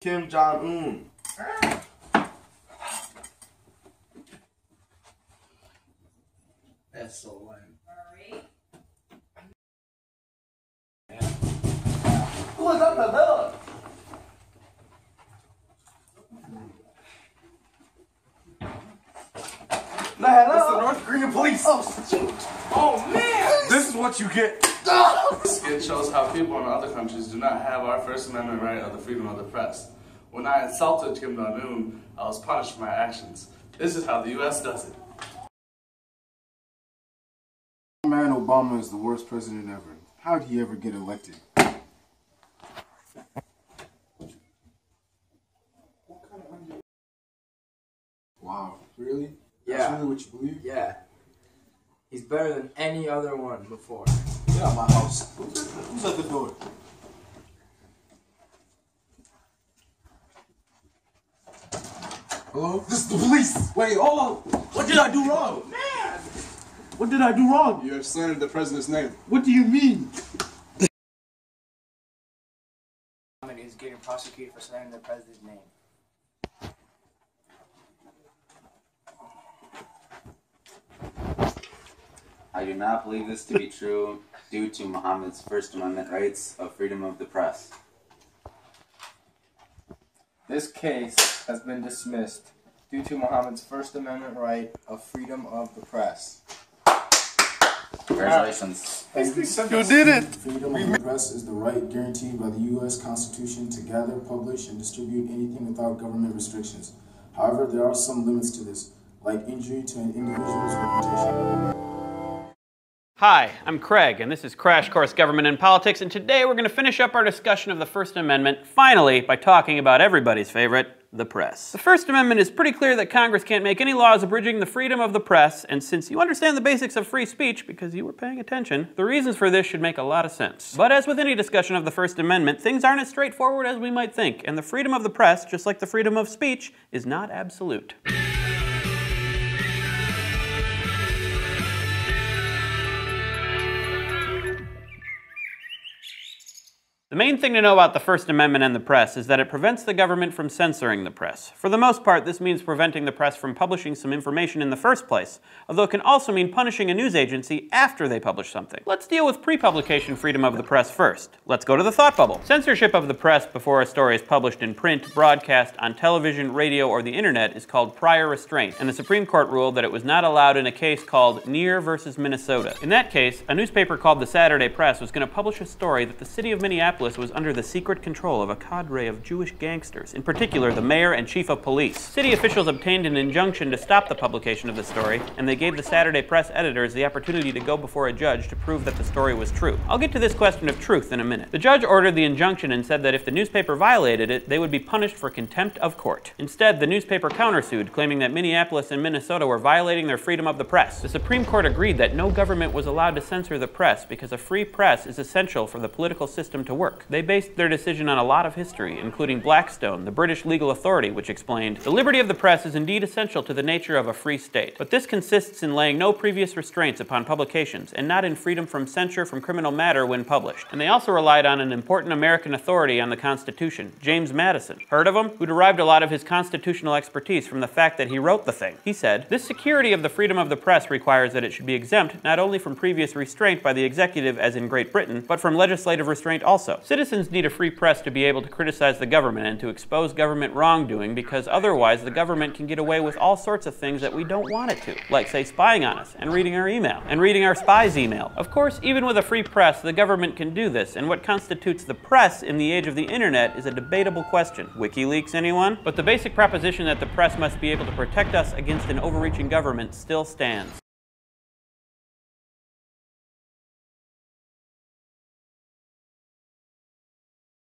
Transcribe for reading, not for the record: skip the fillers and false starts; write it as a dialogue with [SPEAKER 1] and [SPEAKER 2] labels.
[SPEAKER 1] Kim Jong-un.
[SPEAKER 2] That's so lame.
[SPEAKER 1] Who is up the bell? It's the North Korean police. Oh, shoot. Oh, man. This is what you get. This skit shows how people in other countries do not have our First Amendment right of the freedom of the press. When I insulted Kim Jong-un, I was punished for my actions. This is how the U.S. does it.
[SPEAKER 3] Man, Obama is the worst president ever. How'd he ever get elected? Wow, really?
[SPEAKER 2] Yeah.
[SPEAKER 3] That's really what you believe?
[SPEAKER 2] Yeah. He's better than any other one before.
[SPEAKER 3] Get out of my house. Who's at the door? Hello?
[SPEAKER 1] This is the police.
[SPEAKER 3] Wait, hold on. What did I do wrong?
[SPEAKER 1] Man.
[SPEAKER 3] What did I do wrong?
[SPEAKER 4] You have slandered the president's name.
[SPEAKER 3] What do you mean?
[SPEAKER 2] He's getting prosecuted for slandering the president's name.
[SPEAKER 5] I do not believe this to be true due to Muhammad's First Amendment rights of freedom of the press.
[SPEAKER 2] This case has been dismissed due to Muhammad's First Amendment right of freedom of the press.
[SPEAKER 5] Congratulations.
[SPEAKER 1] You did it.
[SPEAKER 3] Freedom of the press is the right guaranteed by the U.S. Constitution to gather, publish, and distribute anything without government restrictions. However, there are some limits to this, like injury to an individual's reputation.
[SPEAKER 6] Hi, I'm Craig, and this is Crash Course Government and Politics, and today we're going to finish up our discussion of the First Amendment, finally, by talking about everybody's favorite, the press. The First Amendment is pretty clear that Congress can't make any laws abridging the freedom of the press, and since you understand the basics of free speech, because you were paying attention, the reasons for this should make a lot of sense. But as with any discussion of the First Amendment, things aren't as straightforward as we might think, and the freedom of the press, just like the freedom of speech, is not absolute. The main thing to know about the First Amendment and the press is that it prevents the government from censoring the press. For the most part, this means preventing the press from publishing some information in the first place, although it can also mean punishing a news agency after they publish something. Let's deal with pre-publication freedom of the press first. Let's go to the thought bubble. Censorship of the press before a story is published in print, broadcast, on television, radio, or the internet is called prior restraint, and the Supreme Court ruled that it was not allowed in a case called Neer versus Minnesota. In that case, a newspaper called the Saturday Press was going to publish a story that the city of Minneapolis was under the secret control of a cadre of Jewish gangsters, in particular the mayor and chief of police. City officials obtained an injunction to stop the publication of the story, and they gave the Saturday Press editors the opportunity to go before a judge to prove that the story was true. I'll get to this question of truth in a minute. The judge ordered the injunction and said that if the newspaper violated it, they would be punished for contempt of court. Instead, the newspaper countersued, claiming that Minneapolis and Minnesota were violating their freedom of the press. The Supreme Court agreed that no government was allowed to censor the press because a free press is essential for the political system to work. They based their decision on a lot of history, including Blackstone, the British legal authority, which explained, "The liberty of the press is indeed essential to the nature of a free state, but this consists in laying no previous restraints upon publications, and not in freedom from censure from criminal matter when published." And they also relied on an important American authority on the Constitution, James Madison. Heard of him? Who derived a lot of his constitutional expertise from the fact that he wrote the thing. He said, "This security of the freedom of the press requires that it should be exempt not only from previous restraint by the executive as in Great Britain, but from legislative restraint also. Citizens need a free press to be able to criticize the government and to expose government wrongdoing, because otherwise the government can get away with all sorts of things that we don't want it to, like say spying on us and reading our email and reading our spy's email. Of course, even with a free press, the government can do this, and what constitutes the press in the age of the internet is a debatable question. WikiLeaks, anyone? But the basic proposition that the press must be able to protect us against an overreaching government still stands.